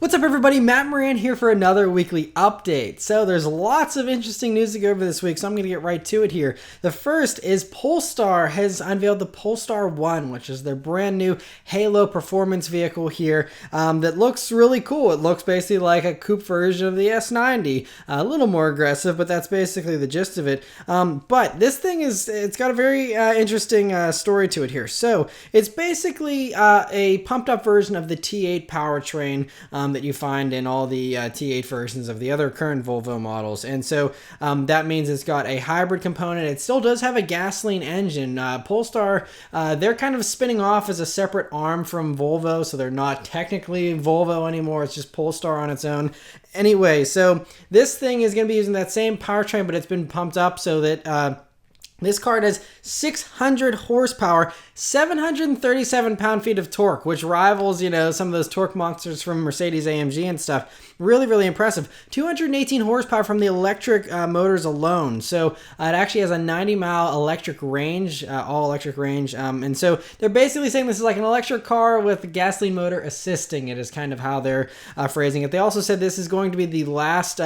What's up everybody, Matt Maran here for another weekly update. So there's lots of interesting news to go over this week, so I'm going to get right to it here. The first is Polestar has unveiled the Polestar 1, which is their brand new Halo performance vehicle here that looks really cool. It looks basically like a coupe version of the S90, a little more aggressive, but that's basically the gist of it. But this thing it's got a very interesting story to it here. So it's basically a pumped up version of the T8 powertrain that you find in all the T8 versions of the other current Volvo models. And so that means it's got a hybrid component. It still does have a gasoline engine. Polestar, they're kind of spinning off as a separate arm from Volvo, so they're not technically Volvo anymore. It's just Polestar on its own. Anyway, so this thing is going to be using that same powertrain, but it's been pumped up so that this car has 600 horsepower, 737 pound-feet of torque, which rivals, some of those torque monsters from Mercedes-AMG and stuff. Really, really impressive. 218 horsepower from the electric motors alone. So it actually has a 90-mile electric range, all-electric range. And so they're basically saying this is like an electric car with a gasoline motor assisting it is kind of how they're phrasing it. They also said this is going to be the last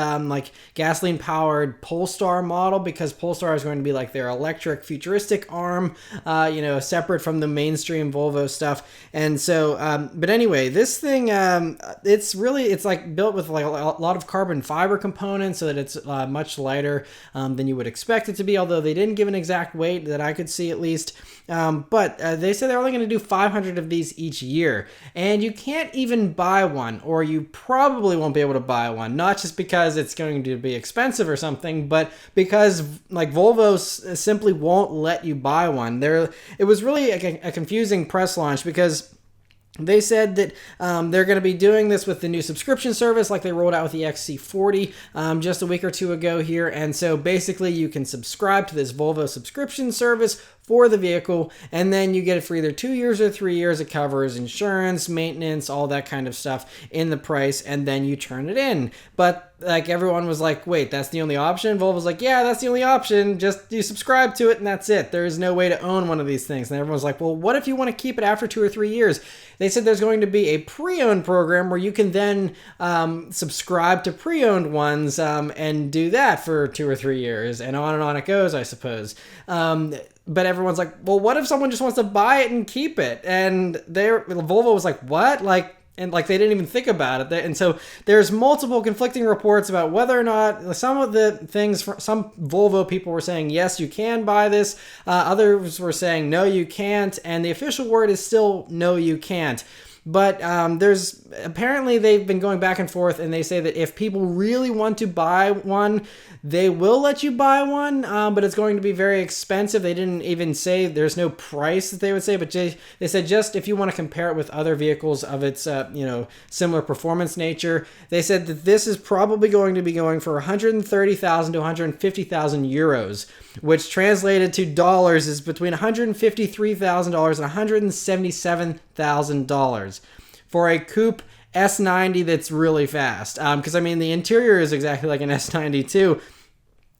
gasoline-powered Polestar model because Polestar is going to be like their electric futuristic arm, separate from the mainstream Volvo stuff. And so, but anyway, this thing, it's like built with like a lot of carbon fiber components so that it's much lighter than you would expect it to be, although they didn't give an exact weight that I could see at least. But they said they're only going to do 500 of these each year. And you can't even buy one, or you probably won't be able to buy one, not just because it's going to be expensive or something, but because like Volvo simply won't let you buy one. It was really a confusing press launch because they said that they're going to be doing this with the new subscription service like they rolled out with the XC40 just a week or two ago here. And so basically you can subscribe to this Volvo subscription service for the vehicle, and then you get it for either 2 years or 3 years. It covers insurance, maintenance, all that kind of stuff in the price, and then you turn it in. But like everyone was like, wait, that's the only option? Volvo's like, yeah, that's the only option. Just you subscribe to it and that's it. There is no way to own one of these things. And everyone's like, well, what if you want to keep it after 2 or 3 years? They said there's going to be a pre-owned program where you can then subscribe to pre-owned ones and do that for 2 or 3 years, and on it goes, I suppose. But everyone's like, well, what if someone just wants to buy it and keep it? And Volvo was like, what? And they didn't even think about it. And so there's multiple conflicting reports about whether or not some of the things, some Volvo people were saying, yes, you can buy this. Others were saying, no, you can't. And the official word is still, no, you can't. But apparently they've been going back and forth, and they say that if people really want to buy one, they will let you buy one, but it's going to be very expensive. They didn't even say there's no price that they would say, but they said just if you want to compare it with other vehicles of its similar performance nature, they said that this is probably going to be going for 130,000 to 150,000 euros, which translated to dollars is between $153,000 and $177,000 for a coupe S90 that's really fast. Because the interior is exactly like an S90 too.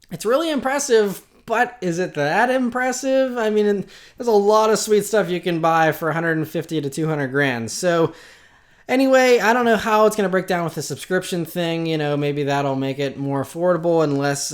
It's really impressive, but is it that impressive? There's a lot of sweet stuff you can buy for 150 to 200 grand. So anyway, I don't know how it's going to break down with the subscription thing. Maybe that'll make it more affordable and less,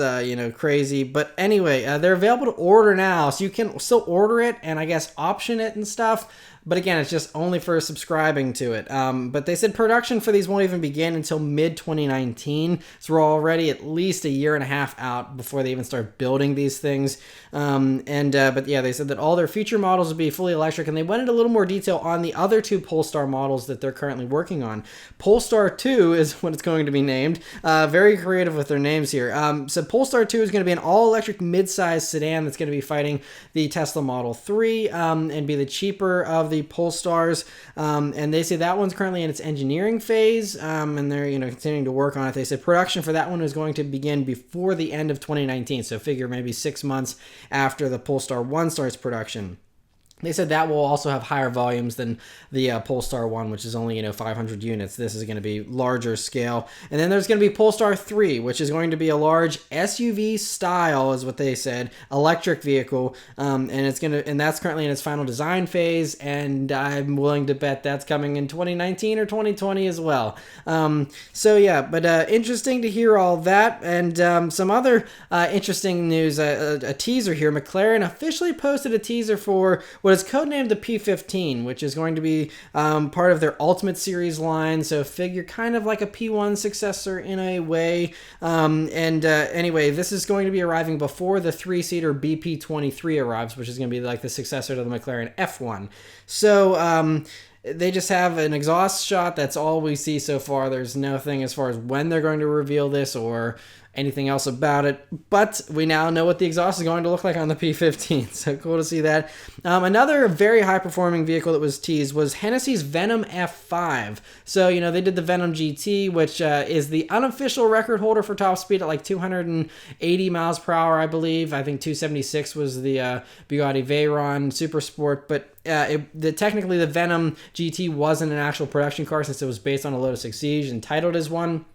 crazy. But anyway, they're available to order now, so you can still order it and I guess option it and stuff. But again, it's just only for subscribing to it. But they said production for these won't even begin until mid-2019. So we're already at least a year and a half out before they even start building these things. But yeah, they said that all their future models will be fully electric. And they went into a little more detail on the other two Polestar models that they're currently working on. Polestar 2 is what it's going to be named. Very creative with their names here. So Polestar 2 is going to be an all-electric mid-size sedan that's going to be fighting the Tesla Model 3 and be the cheaper of the Polestars, and they say that one's currently in its engineering phase, and they're continuing to work on it. They said production for that one is going to begin before the end of 2019, so figure maybe 6 months after the Polestar 1 starts production. They said that will also have higher volumes than the Polestar 1, which is only, 500 units. This is going to be larger scale. And then there's going to be Polestar 3, which is going to be a large SUV style, is what they said, electric vehicle. And that's currently in its final design phase. And I'm willing to bet that's coming in 2019 or 2020 as well. Interesting to hear all that. And some other interesting news, a teaser here. McLaren officially posted a teaser for what is codenamed the P15, which is going to be part of their Ultimate Series line. So figure kind of like a P1 successor in a way. Anyway, this is going to be arriving before the 3-seater BP23 arrives, which is going to be like the successor to the McLaren F1. So they just have an exhaust shot. That's all we see so far. There's nothing as far as when they're going to reveal this or anything else about it, but we now know what the exhaust is going to look like on the P15, so cool to see that. Another very high-performing vehicle that was teased was Hennessey's Venom F5. So, they did the Venom GT, which is the unofficial record holder for top speed at like 280 miles per hour, I believe. I think 276 was the Bugatti Veyron Super Sport, but technically the Venom GT wasn't an actual production car since it was based on a Lotus Exige and titled as one.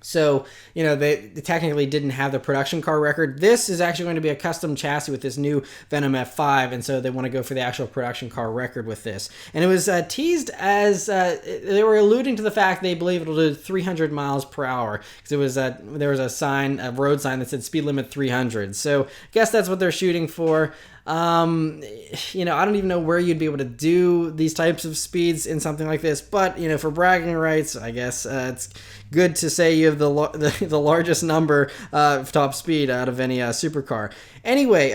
So, they technically didn't have the production car record. This is actually going to be a custom chassis with this new Venom F5, and so they want to go for the actual production car record with this. And it was teased as they were alluding to the fact they believe it'll do 300 miles per hour because there was a road sign that said speed limit 300. So, I guess that's what they're shooting for. I don't even know where you'd be able to do these types of speeds in something like this, but for bragging rights, I guess it's good to say you have the largest number of top speed out of any supercar. Anyway,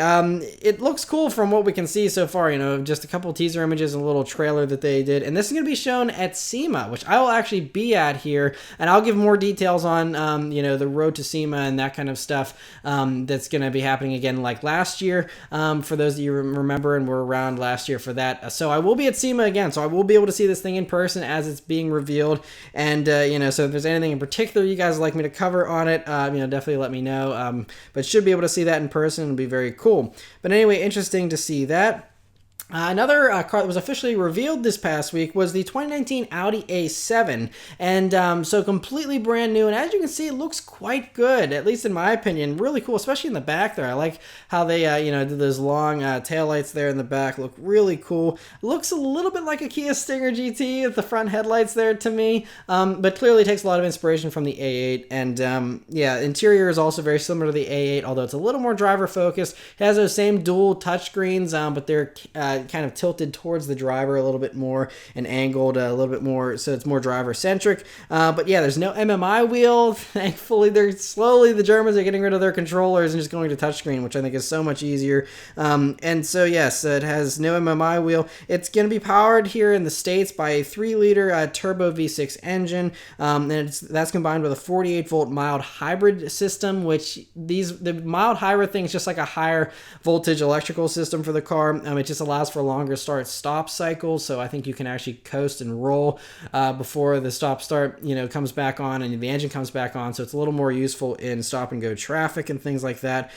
it looks cool from what we can see so far. Just a couple teaser images and a little trailer that they did, and this is going to be shown at SEMA, which I will actually be at here, and I'll give more details on the road to SEMA and that kind of stuff that's going to be happening again like last year. For those of you who remember and were around last year for that. So I will be at SEMA again, so I will be able to see this thing in person as it's being revealed. And, so if there's anything in particular you guys would like me to cover on it, definitely let me know. But should be able to see that in person. It'll be very cool. But anyway, interesting to see that. Another car that was officially revealed this past week was the 2019 Audi A7, and so completely brand new, and as you can see, it looks quite good, at least in my opinion. Really cool, especially in the back there. I like how they did those long taillights there in the back. Look really cool. Looks a little bit like a Kia Stinger GT with the front headlights there to me, but clearly takes a lot of inspiration from the A8, and interior is also very similar to the A8, although it's a little more driver focused. It has those same dual touchscreens, but they're kind of tilted towards the driver a little bit more and angled a little bit more, so it's more driver centric. But yeah, there's no MMI wheel. Thankfully, the Germans are getting rid of their controllers and just going to touchscreen, which I think is so much easier. And so yes, it has no MMI wheel. It's going to be powered here in the States by a 3-liter turbo V6 engine, and that's combined with a 48-volt mild hybrid system, which the mild hybrid thing is just like a higher voltage electrical system for the car. It just allows for longer start-stop cycles, so I think you can actually coast and roll before the stop-start comes back on and the engine comes back on, so it's a little more useful in stop-and-go traffic and things like that.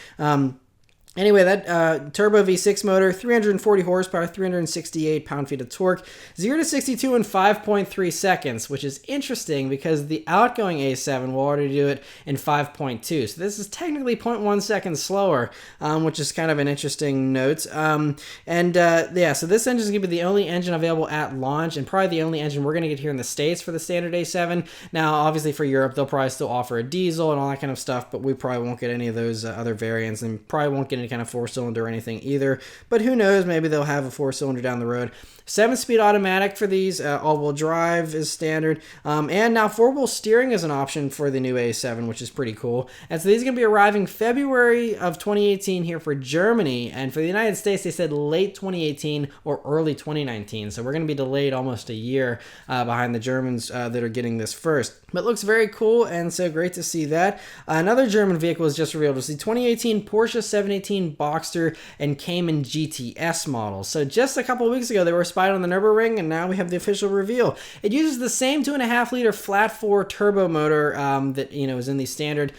Anyway, that turbo V6 motor, 340 horsepower, 368 pound-feet of torque, 0 to 62 in 5.3 seconds, which is interesting because the outgoing A7 will already do it in 5.2. So this is technically 0.1 seconds slower, which is kind of an interesting note. So this engine is going to be the only engine available at launch and probably the only engine we're going to get here in the States for the standard A7. Now, obviously for Europe, they'll probably still offer a diesel and all that kind of stuff, but we probably won't get any of those other variants and probably won't get any kind of 4-cylinder or anything either, but who knows, maybe they'll have a 4-cylinder down the road. 7-speed automatic for these, all-wheel drive is standard, and now 4-wheel steering is an option for the new A7, which is pretty cool. And so these are going to be arriving February of 2018 here for Germany, and for the United States they said late 2018 or early 2019, so we're going to be delayed almost a year behind the Germans that are getting this first. But it looks very cool, and so great to see that. Another German vehicle was just revealed. It was the 2018 Porsche 718 2018 Boxster and Cayman GTS models. So just a couple of weeks ago, they were spied on the Nürburgring, and now we have the official reveal. It uses the same 2.5-liter flat-4 turbo motor that is in the standard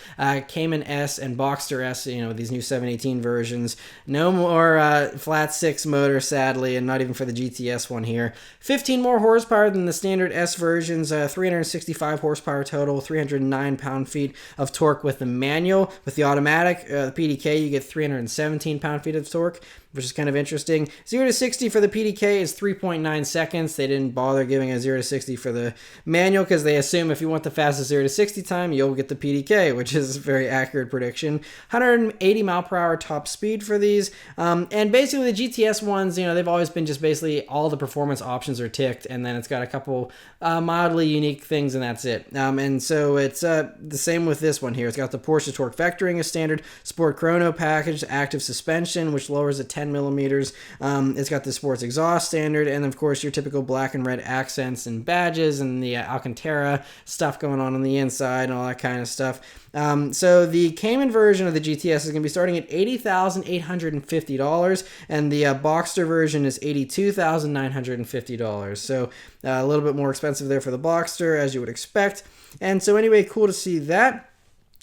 Cayman S and Boxster S. These new 718 versions. No more flat-6 motor, sadly, and not even for the GTS one here. 15 more horsepower than the standard S versions. 365 horsepower total, 309 pound-feet of torque with the manual. With the automatic, the PDK, you get 317 pound-feet of torque, which is kind of interesting. 0 to 60 for the PDK is 3.9 seconds. They didn't bother giving a 0 to 60 for the manual because they assume if you want the fastest 0 to 60 time, you'll get the PDK, which is a very accurate prediction. 180 mile per hour top speed for these. And basically the GTS ones, they've always been just basically all the performance options are ticked, and then it's got a couple mildly unique things, and that's it. And so it's the same with this one here. It's got the Porsche torque vectoring as standard, Sport Chrono package, active suspension, which lowers it 10 millimeters. It's got the sports exhaust standard, and of course your typical black and red accents and badges and the Alcantara stuff going on the inside and all that kind of stuff. So the Cayman version of the GTS is going to be starting at $80,850, and the Boxster version is $82,950. So a little bit more expensive there for the Boxster, as you would expect. And so anyway, cool to see that.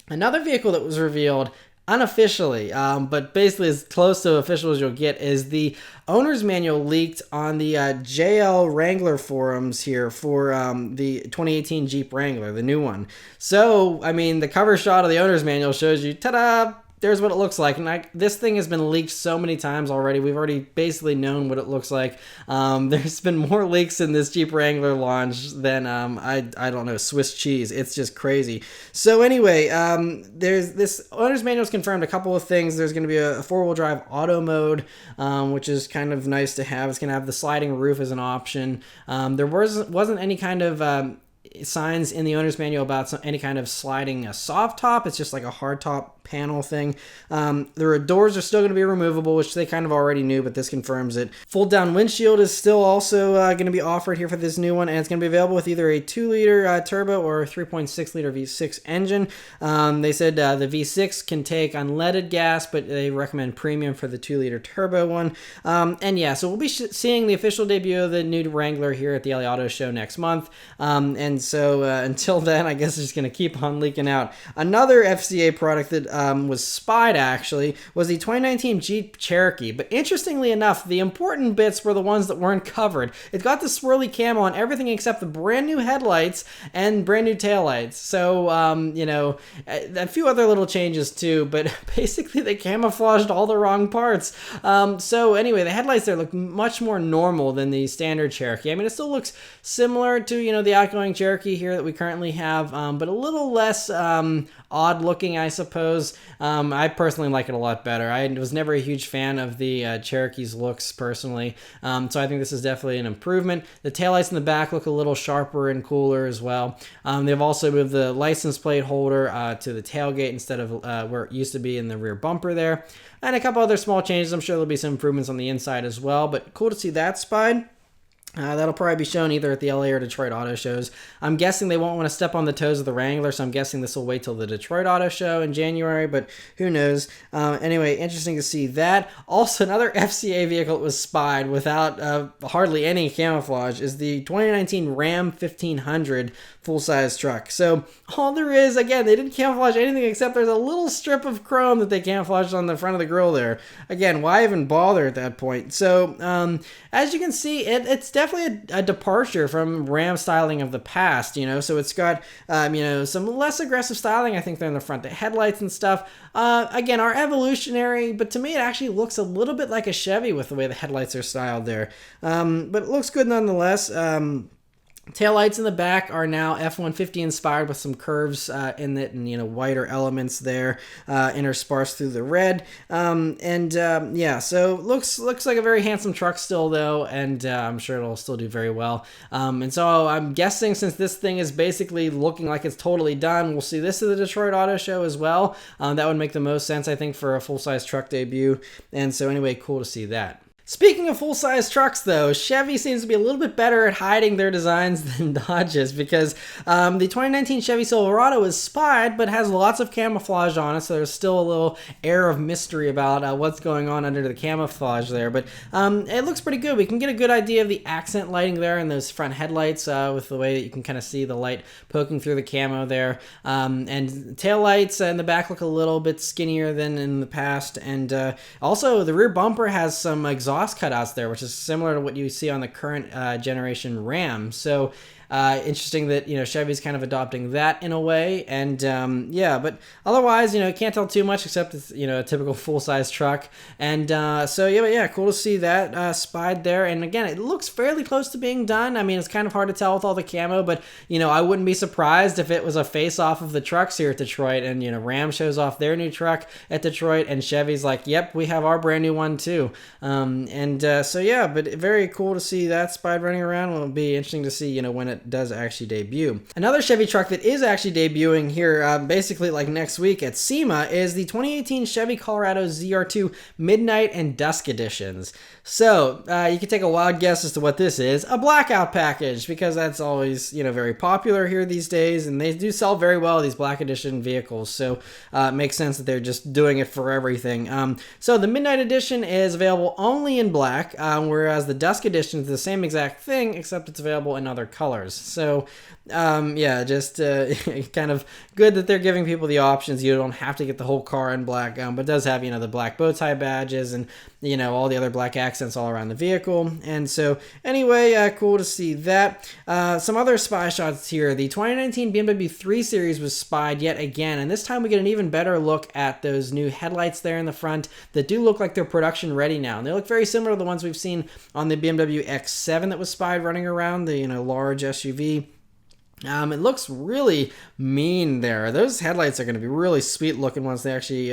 Another vehicle that was revealed unofficially, but basically as close to official as you'll get, is the owner's manual leaked on the JL Wrangler forums here for the 2018 Jeep Wrangler, the new one. So, the cover shot of the owner's manual shows you, ta-da! There's what it looks like, and this thing has been leaked so many times already. We've already basically known what it looks like. There's been more leaks in this Jeep Wrangler launch than, I don't know, Swiss cheese. It's just crazy. So anyway, there's this owner's manual is confirmed a couple of things. There's going to be a four-wheel drive auto mode, which is kind of nice to have. It's going to have the sliding roof as an option. There wasn't any kind of signs in the owner's manual about any kind of sliding a soft top. It's just like a hard top panel thing. The doors are still going to be removable, which they kind of already knew, but this confirms it. Fold down windshield is still also going to be offered here for this new one, and it's going to be available with either a 2-liter turbo or a 3.6-liter V6 engine. They said the V6 can take unleaded gas, but they recommend premium for the 2-liter turbo one. And yeah, so we'll be seeing the official debut of the new Wrangler here at the LA Auto Show next month. And so until then, I guess it's just going to keep on leaking out. Another FCA product that was spied, actually, was the 2019 Jeep Cherokee. But interestingly enough, the important bits were the ones that weren't covered. It got the swirly camo on everything except the brand new headlights and brand new taillights. So, a few other little changes too, but basically they camouflaged all the wrong parts. So anyway, the headlights there look much more normal than the standard Cherokee. It still looks similar to, the outgoing Cherokee here that we currently have, but a little less odd looking, I suppose. I personally like it a lot better. I was never a huge fan of the Cherokee's looks personally, so I think this is definitely an improvement. The taillights in the back look a little sharper and cooler as well. They've also moved the license plate holder to the tailgate instead of where it used to be in the rear bumper there. And a couple other small changes. I'm sure there'll be some improvements on the inside as well, but cool to see that spied. That'll probably be shown either at the LA or Detroit Auto Shows. I'm guessing they won't want to step on the toes of the Wrangler, so I'm guessing this will wait till the Detroit Auto Show in January, but who knows. Anyway, interesting to see that. Also, another FCA vehicle that was spied without hardly any camouflage is the 2019 Ram 1500 full-size truck. So all there is, again, they didn't camouflage anything except there's a little strip of chrome that they camouflaged on the front of the grille there. Again, why even bother at that point? So as you can see, it's definitely a departure from Ram styling of the past, so it's got, some less aggressive styling, I think, than the front. The headlights and stuff, again, are evolutionary, but to me it actually looks a little bit like a Chevy with the way the headlights are styled there. But it looks good nonetheless. Taillights in the back are now F-150 inspired with some curves in it and, whiter elements there interspersed through the red. Yeah, so looks like a very handsome truck still, though, and I'm sure it'll still do very well. And so I'm guessing since this thing is basically looking like it's totally done, we'll see this at the Detroit Auto Show as well. That would make the most sense, I think, for a full-size truck debut. And so anyway, cool to see that. Speaking of full-size trucks, though, Chevy seems to be a little bit better at hiding their designs than Dodge is, because the 2019 Chevy Silverado is spied, but has lots of camouflage on it, so there's still a little air of mystery about what's going on under the camouflage there. But it looks pretty good. We can get a good idea of the accent lighting there and those front headlights with the way that you can kind of see the light poking through the camo there. And tail lights in the back look a little bit skinnier than in the past, and also the rear bumper has some exhaust cutouts there, which is similar to what you see on the current generation Ram. So interesting that, Chevy's kind of adopting that in a way. And yeah, but otherwise, can't tell too much except it's, a typical full-size truck. And so yeah, cool to see that spied there. And again, it looks fairly close to being done. I mean, it's kind of hard to tell with all the camo, but I wouldn't be surprised if it was a face-off of the trucks here at Detroit, and Ram shows off their new truck at Detroit, and Chevy's like, yep, we have our brand new one too. So yeah, but very cool to see that spied running around. It'll be interesting to see when it does actually debut. Another Chevy truck that is actually debuting here basically like next week at SEMA is the 2018 Chevy Colorado ZR2 Midnight and Dusk editions. So you can take a wild guess as to what this is. A blackout package, because that's always very popular here these days, and they do sell very well, these black edition vehicles. So it makes sense that they're just doing it for everything. So the Midnight edition is available only in black, whereas the Dusk edition is the same exact thing, except it's available in other colors. So yeah, just kind of good that they're giving people the options. You don't have to get the whole car in black, but it does have the black bow tie badges and all the other black accents all around the vehicle. And so anyway, cool to see that. Some other spy shots here. The 2019 BMW 3 Series was spied yet again, and this time we get an even better look at those new headlights there in the front that do look like they're production ready now, and they look very similar to the ones we've seen on the BMW X7 that was spied running around, the large SUV. It looks really mean there. Those headlights are going to be really sweet looking once they actually,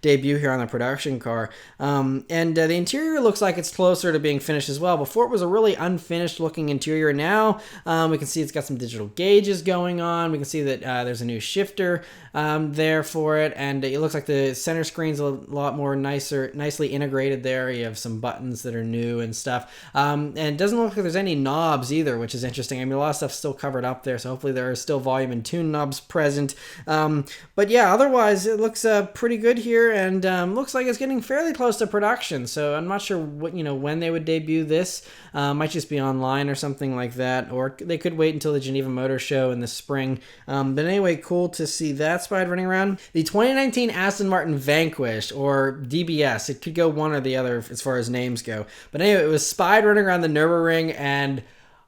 debut here on the production car. And the interior looks like it's closer to being finished as well. Before it was a really unfinished looking interior. Now we can see it's got some digital gauges going on. We can see that there's a new shifter there for it, and it looks like the center screen's a lot more nicely integrated there. You have some buttons that are new and stuff. And it doesn't look like there's any knobs either, which is interesting. I mean, a lot of stuff's still covered up there, so hopefully there are still volume and tune knobs present. But yeah, otherwise it looks pretty good here, and looks like it's getting fairly close to production. So I'm not sure what when they would debut this. Might just be online or something like that, or they could wait until the Geneva Motor Show in the spring. But anyway, cool to see that spied running around. The 2019 Aston Martin Vanquish, or DBS, it could go one or the other as far as names go. But anyway, it was spied running around the Nürburgring, and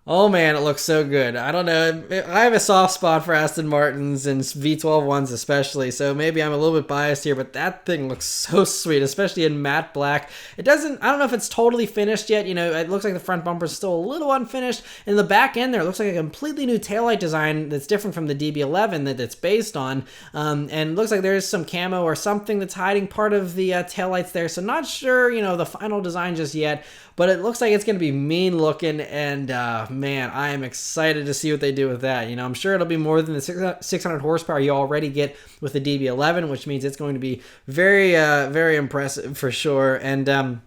oh man, it looks so good. I don't know. I have a soft spot for Aston Martins and V12 ones especially, so maybe I'm a little bit biased here, but that thing looks so sweet, especially in matte black. I don't know if it's totally finished yet. It looks like the front bumper is still a little unfinished. In the back end there, it looks like a completely new taillight design that's different from the DB11 that it's based on. And it looks like there's some camo or something that's hiding part of the taillights there, so not sure, the final design just yet. But it looks like it's going to be mean looking, and man, I am excited to see what they do with that. I'm sure it'll be more than the 600 horsepower you already get with the DB11, which means it's going to be very, very impressive for sure. And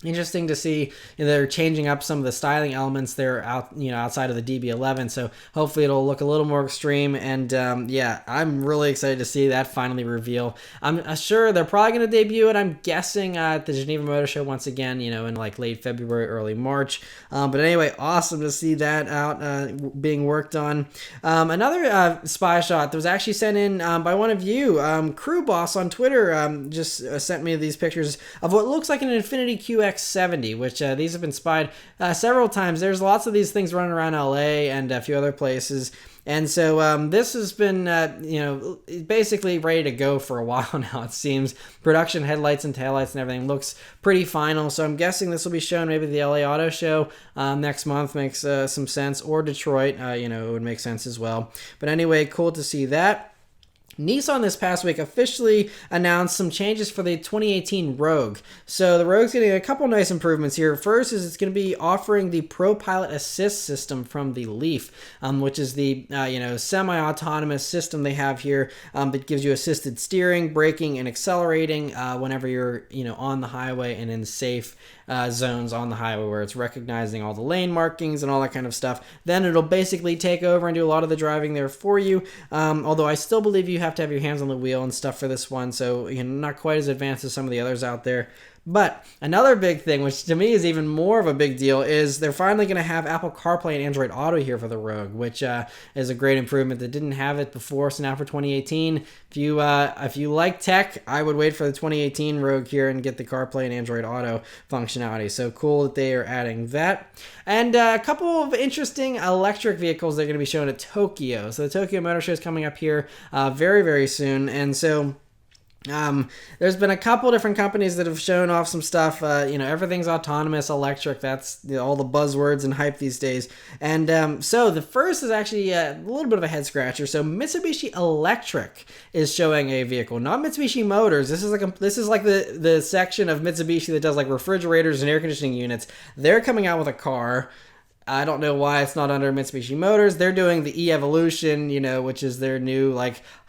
interesting to see they're changing up some of the styling elements there outside of the DB11, so hopefully it'll look a little more extreme. And yeah, I'm really excited to see that finally reveal. I'm sure they're probably going to debut it, I'm guessing, at the Geneva Motor Show once again, in like late February, early March. But anyway, awesome to see that out being worked on. Another spy shot that was actually sent in by one of you, Crew Boss on Twitter, just sent me these pictures of what looks like an Infiniti QX70, which these have been spied several times. There's lots of these things running around LA and a few other places. And so this has been, basically ready to go for a while now, it seems. Production headlights and taillights and everything looks pretty final. So I'm guessing this will be shown maybe at the LA Auto Show next month. Makes some sense. Or Detroit, it would make sense as well. But anyway, cool to see that. Nissan this past week officially announced some changes for the 2018 Rogue. So the Rogue's getting a couple nice improvements here. First is it's going to be offering the ProPilot Assist system from the Leaf, which is the semi-autonomous system they have here that gives you assisted steering, braking, and accelerating whenever you're on the highway and in safe zones on the highway where it's recognizing all the lane markings and all that kind of stuff. Then it'll basically take over and do a lot of the driving there for you. Although I still believe you have to have your hands on the wheel and stuff for this one, so not quite as advanced as some of the others out there. But another big thing, which to me is even more of a big deal, is they're finally going to have Apple CarPlay and Android Auto here for the Rogue, which is a great improvement. They didn't have it before, so now for 2018, if you like tech, I would wait for the 2018 Rogue here and get the CarPlay and Android Auto functionality. So cool that they are adding that. And a couple of interesting electric vehicles they're going to be showing at Tokyo. So the Tokyo Motor Show is coming up here very, very soon, and so there's been a couple different companies that have shown off some stuff. Everything's autonomous, electric. That's all the buzzwords and hype these days. And so the first is actually a little bit of a head scratcher. So Mitsubishi Electric is showing a vehicle, not Mitsubishi Motors. This is like the section of Mitsubishi that does like refrigerators and air conditioning units. They're coming out with a car. I don't know why it's not under Mitsubishi Motors. They're doing the e-Evolution, which is their new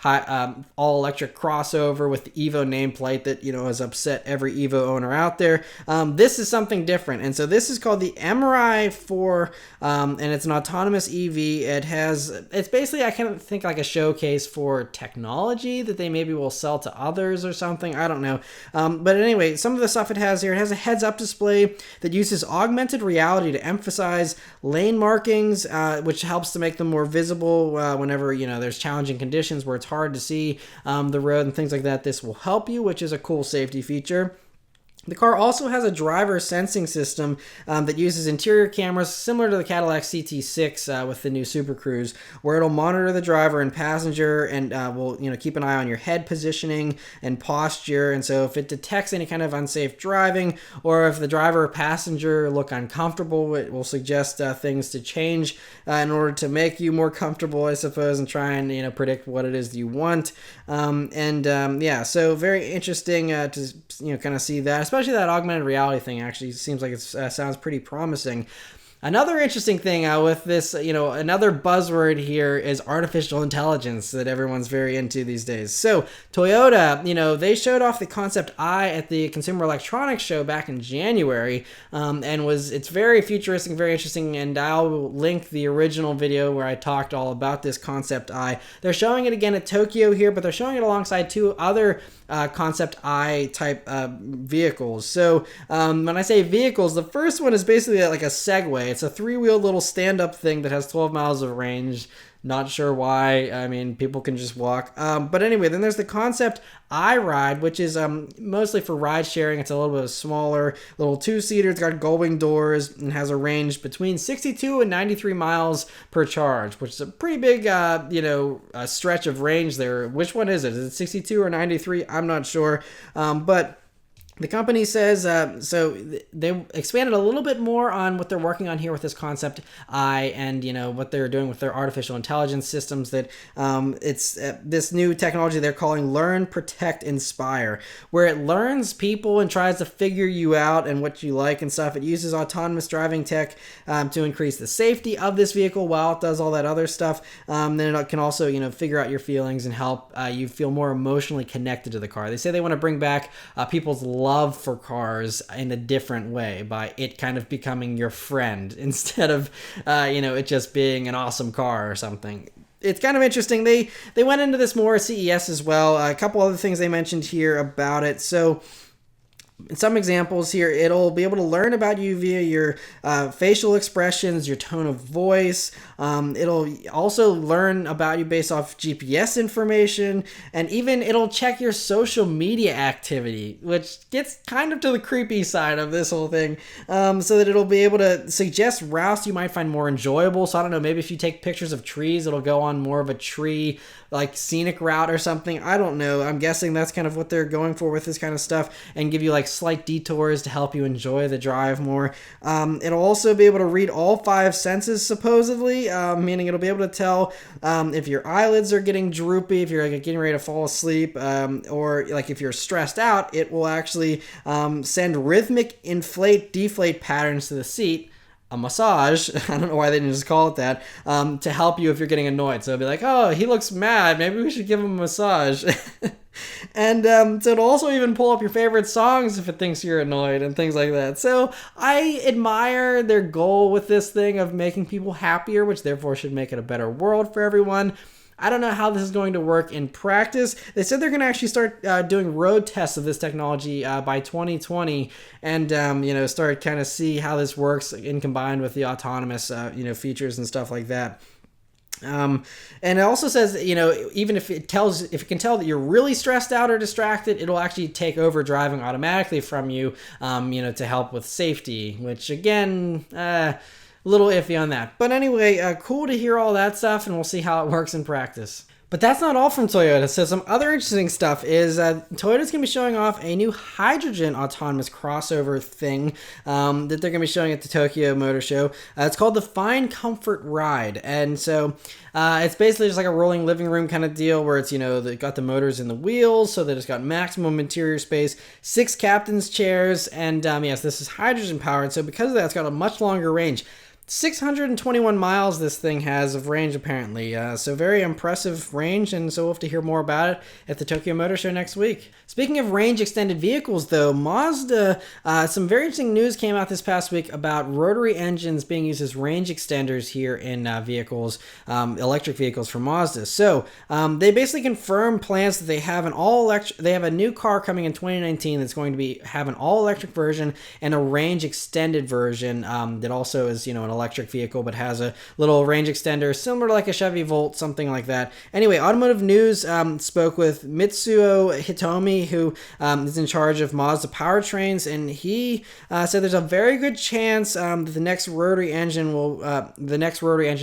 all-electric crossover with the Evo nameplate that has upset every Evo owner out there. This is something different, and so this is called the MRI 4, and it's an autonomous EV. It's basically, I kind of think, like a showcase for technology that they maybe will sell to others or something. I don't know, but anyway, some of the stuff it has here. It has a heads-up display that uses augmented reality to emphasize lane markings, which helps to make them more visible whenever there's challenging conditions where it's hard to see the road and things like that. This will help you, which is a cool safety feature. The car also has a driver sensing system that uses interior cameras similar to the Cadillac CT6 with the new Super Cruise, where it'll monitor the driver and passenger and will keep an eye on your head positioning and posture. And so if it detects any kind of unsafe driving, or if the driver or passenger look uncomfortable, it will suggest things to change in order to make you more comfortable, I suppose, and try and predict what it is you want. So very interesting to kind of see that, especially that augmented reality thing. Actually seems like it sounds pretty promising. Another interesting thing with this, another buzzword here is artificial intelligence that everyone's very into these days. So Toyota, they showed off the Concept I at the Consumer Electronics Show back in January, and it's very futuristic, very interesting, and I'll link the original video where I talked all about this Concept I. They're showing it again at Tokyo here, but they're showing it alongside two other Concept I type vehicles. So when I say vehicles, the first one is basically like a Segway. It's a three-wheeled little stand-up thing that has 12 miles of range. Not sure why. I mean, people can just walk. But anyway, then there's the Concept iRide, which is mostly for ride sharing. It's a little bit smaller, little two-seater. It's got gullwing doors and has a range between 62 and 93 miles per charge, which is a pretty big, stretch of range there. Which one is it? Is it 62 or 93? I'm not sure. But the company says, so they expanded a little bit more on what they're working on here with this Concept I, and what they're doing with their artificial intelligence systems. That it's this new technology they're calling Learn, Protect, Inspire, where it learns people and tries to figure you out and what you like and stuff. It uses autonomous driving tech to increase the safety of this vehicle while it does all that other stuff. Then it can also figure out your feelings and help you feel more emotionally connected to the car. They say they want to bring back people's love for cars in a different way by it kind of becoming your friend instead of it just being an awesome car or something. It's kind of interesting. They went into this more at CES as well. A couple other things they mentioned here about it. So some examples here, it'll be able to learn about you via your facial expressions, your tone of voice. It'll also learn about you based off GPS information, and even it'll check your social media activity, which gets kind of to the creepy side of this whole thing, so that it'll be able to suggest routes you might find more enjoyable. So I don't know, maybe if you take pictures of trees, it'll go on more of a tree like scenic route or something. I don't know. I'm guessing that's kind of what they're going for with this kind of stuff, and give you like slight detours to help you enjoy the drive more. It'll also be able to read all 5 senses, supposedly, meaning it'll be able to tell if your eyelids are getting droopy, if you're like getting ready to fall asleep, or like if you're stressed out. It will actually send rhythmic inflate deflate patterns to the seat, a massage, I don't know why they didn't just call it that, to help you if you're getting annoyed. So it'll be like, oh, he looks mad, maybe we should give him a massage. And so it'll also even pull up your favorite songs if it thinks you're annoyed and things like that. So I admire their goal with this thing of making people happier, which therefore should make it a better world for everyone. I don't know how this is going to work in practice. They said they're going to actually start doing road tests of this technology by 2020 and, start kind of see how this works in combined with the autonomous, features and stuff like that. And it also says, even if it can tell that you're really stressed out or distracted, it'll actually take over driving automatically from you, to help with safety, which again, a little iffy on that. But anyway, cool to hear all that stuff, and we'll see how it works in practice. But that's not all from Toyota. So some other interesting stuff is Toyota's going to be showing off a new hydrogen autonomous crossover thing that they're going to be showing at the Tokyo Motor Show. It's called the Fine Comfort Ride. And so it's basically just like a rolling living room kind of deal where it's, they've got the motors in the wheels so that it's got maximum interior space, 6 captain's chairs, and yes, this is hydrogen powered. So because of that, it's got a much longer range. 621 miles this thing has of range, apparently. So very impressive range, and so we'll have to hear more about it at the Tokyo Motor Show next week. Speaking of range-extended vehicles, though, Mazda, some very interesting news came out this past week about rotary engines being used as range extenders here in vehicles, electric vehicles for Mazda. So they basically confirmed plans that they have they have a new car coming in 2019 that's going to have an all-electric version and a range-extended version that also is, an electric vehicle but has a little range extender similar to like a Chevy Volt, something like that. Anyway, Automotive News spoke with Mitsuo Hitomi, who is in charge of Mazda powertrains, and he said there's a very good chance that the next rotary engine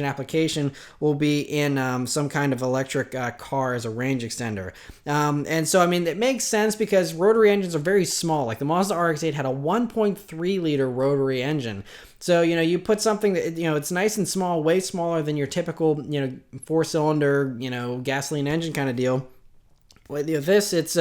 application will be in some kind of electric car as a range extender. And so, it makes sense because rotary engines are very small. Like the Mazda RX-8 had a 1.3 liter rotary engine. So, you put something that, it's nice and small, way smaller than your typical, 4-cylinder, gasoline engine kind of deal. This, it's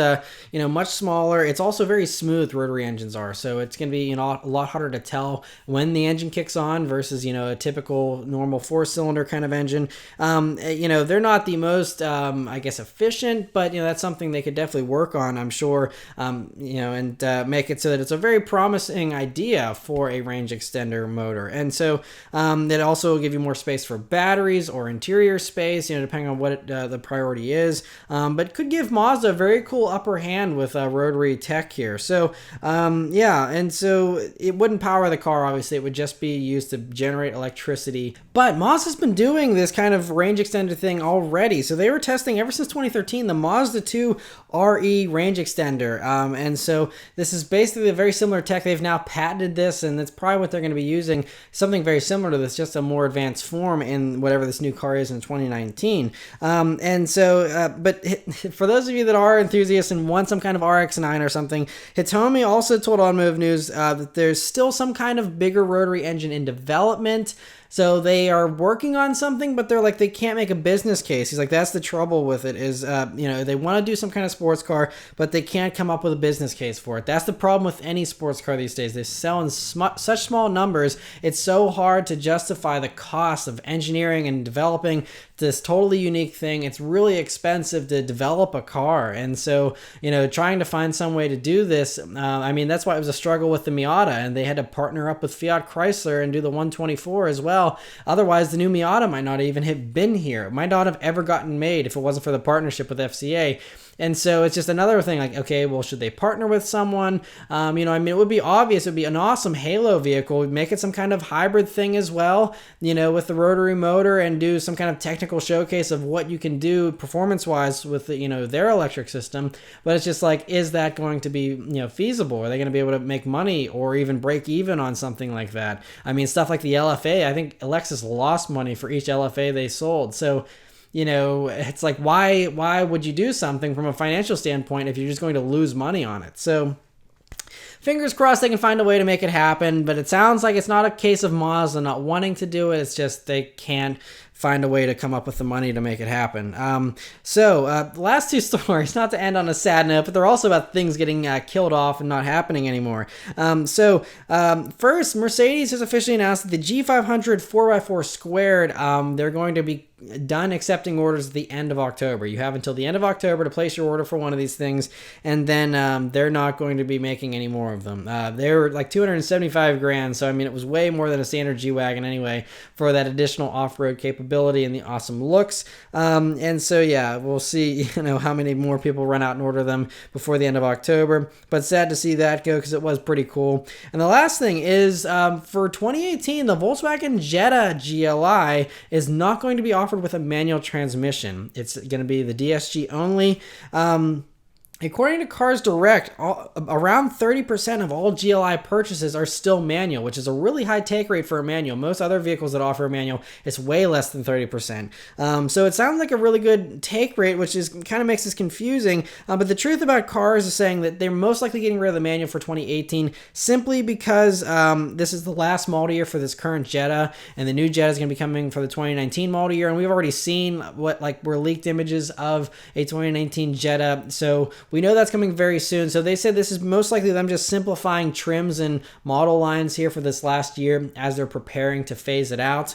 much smaller. It's also very smooth, rotary engines are, so it's going to be a lot harder to tell when the engine kicks on versus a typical normal 4-cylinder kind of engine. They're not the most efficient, but that's something they could definitely work on, I'm sure, and make it so that it's a very promising idea for a range extender motor. And so it also will give you more space for batteries or interior space, depending on what the priority is, but could give Mazda a very cool upper hand with rotary tech here. So and so it wouldn't power the car, obviously. It would just be used to generate electricity. But Mazda's been doing this kind of range extender thing already. So they were testing ever since 2013 the Mazda 2 RE range extender, and so this is basically a very similar tech. They've now patented this, and that's probably what they're going to be using, something very similar to this, just a more advanced form in whatever this new car is in 2019. But for those of you that are enthusiasts and want some kind of RX-9 or something, Hitomi also told Automotive News that there's still some kind of bigger rotary engine in development. So they are working on something, but they can't make a business case. He's like, that's the trouble with it is, they want to do some kind of sports car, but they can't come up with a business case for it. That's the problem with any sports car these days. They sell in such small numbers. It's so hard to justify the cost of engineering and developing this totally unique thing. It's really expensive to develop a car. And so, trying to find some way to do this, that's why it was a struggle with the Miata, and they had to partner up with Fiat Chrysler and do the 124 as well. Otherwise, the new Miata might not even have been here. It might not have ever gotten made if it wasn't for the partnership with FCA. And so it's just another thing like, okay, well, should they partner with someone? It would be obvious. It would be an awesome halo vehicle. We'd make it some kind of hybrid thing as well, with the rotary motor, and do some kind of technical showcase of what you can do performance-wise with, their electric system. But it's just like, is that going to be, feasible? Are they going to be able to make money or even break even on something like that? Stuff like the LFA, I think Lexus lost money for each LFA they sold. So, it's like, why would you do something from a financial standpoint if you're just going to lose money on it? So fingers crossed they can find a way to make it happen, but it sounds like it's not a case of Mazda not wanting to do it. It's just they can't find a way to come up with the money to make it happen. The last two stories, not to end on a sad note, but they're also about things getting killed off and not happening anymore. First, Mercedes has officially announced that the G500 4x4 squared, they're going to be done accepting orders at the end of October. You have until the end of October to place your order for one of these things, and then they're not going to be making any more of them. They were like 275 grand, so I mean, it was way more than a standard G-Wagon anyway for that additional off-road capability and the awesome looks. And so yeah, we'll see, how many more people run out and order them before the end of October, but sad to see that go because it was pretty cool. And the last thing is, for 2018, the Volkswagen Jetta GLI is not going to be offered with a manual transmission. It's going to be the DSG only. According to Cars Direct, around 30% of all GLI purchases are still manual, which is a really high take rate for a manual. Most other vehicles that offer a manual, it's way less than 30%. So it sounds like a really good take rate, which is kind of makes this confusing. But the truth about Cars is saying that they're most likely getting rid of the manual for 2018 simply because this is the last model year for this current Jetta, and the new Jetta is going to be coming for the 2019 model year. And we've already seen what were leaked images of a 2019 Jetta, so we know that's coming very soon. So they said this is most likely them just simplifying trims and model lines here for this last year as they're preparing to phase it out.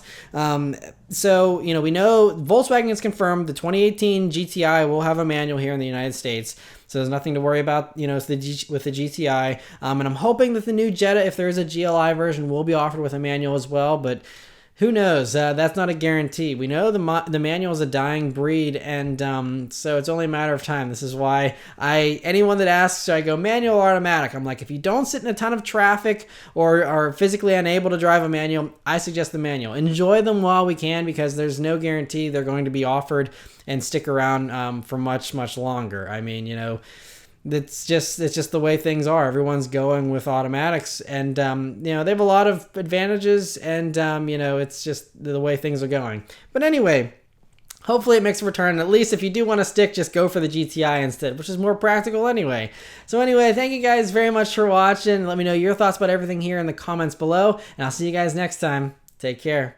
So, we know Volkswagen has confirmed the 2018 GTI will have a manual here in the United States. So there's nothing to worry about, with the GTI. And I'm hoping that the new Jetta, if there is a GLI version, will be offered with a manual as well. But who knows? That's not a guarantee. We know the manual is a dying breed, and so it's only a matter of time. This is why anyone that asks, should I go manual or automatic? I'm like, if you don't sit in a ton of traffic or are physically unable to drive a manual, I suggest the manual. Enjoy them while we can, because there's no guarantee they're going to be offered and stick around for much, much longer. I mean, it's just the way things are. Everyone's going with automatics, and they have a lot of advantages, and it's just the way things are going. But anyway, hopefully it makes a return. At least if you do want to stick, just go for the GTI instead, which is more practical anyway. So anyway, thank you guys very much for watching. Let me know your thoughts about everything here in the comments below, and I'll see you guys next time. Take care.